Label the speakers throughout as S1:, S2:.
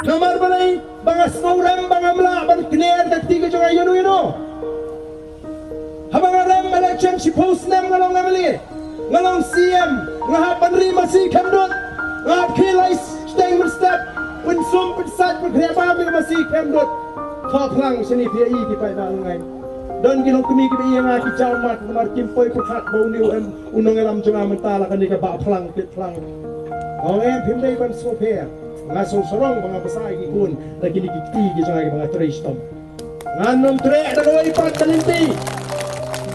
S1: Nomor balai bangas mauram bangamla ban kner dak tiga jong ayunu. Habang aram election si post nam ngalong ngamali. Ngalong CM ngahap panri masih kemdot. Ngahap kilai steng step when sum pensat berkhidmat masih kemdot. Top lang sini PI di pai bangai. Dan gilong kami kita yang aki camat nomor kimpoi pukat bau niu unong elam jonga mentala kan dika ba plang pit plang. Orang pimdai ban soper. Ngasong sorong mga basay gikun lagi digikti gi jonga mga tristom. Nganom tre ada gawai pat talinti.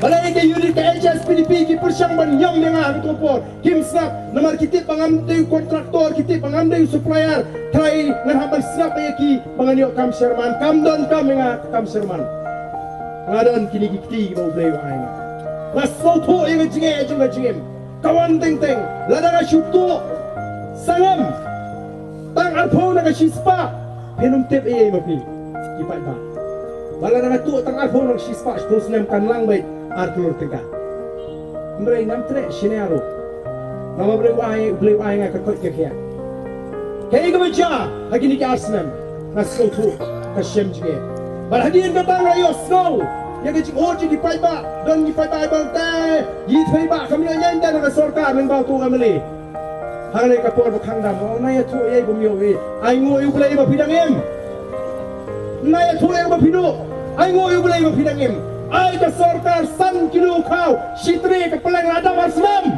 S1: Balai ke unit ke HSPDP ki persyang ban yam nga ang tupor. Kim snap nomor kitip pangamdai kontraktor kitip pangamdai supplier try nganhaban snap ayaki panganyo kam sherman kamdon kam nga kam sherman. Ngadon kini gikti bau blay wang. Mas foto yang jingem kawan teng lada nga syukto sangam tang alpo na shispa penum tep mapi kipai ba bala na tu tang alpo na shispa stos nem kan lang bay artulur tega mrei nam tre shinaro nama blay wang nga kakot kya kay gamaja hagini ki asnam naso tu kashem jige bal hadin datang rayo snow yang kecik oji di paiba dan di paiba bang teh di paiba kami yang dan dengan sorkar dengan bau tu kami hari kapur bukan dah mau naya tu ye bumio ye ay ngoy ublay ma pidang em naya tu ye ma pido ay ngoy ublay ma pidang em ay ka sorkar san kilo kau sitri ka pelang ada marsam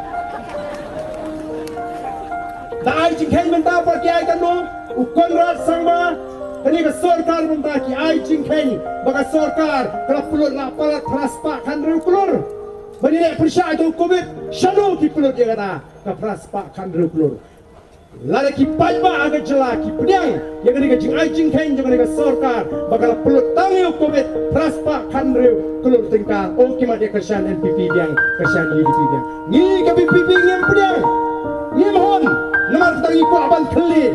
S1: dah ay jingkai mentah pergi ay kanu ukon rat sangma kini ka sorkar mentaki ay jingkai baka sorkar kalau pulut lapalat praspa kan rupulur bani persya itu covid shadow ki pulut dia kata ka praspa kan rupulur lada ki pajba aga jela ki pedang yang kini ka jing ay jingkai jangan ka sorkar bakal pulut tangi covid praspa kan rupulur tingkah oh kimat dia kersian NPP yang kersian UDP yang ni ka PPP yang pedang ni mohon nomor tangi ku aban keli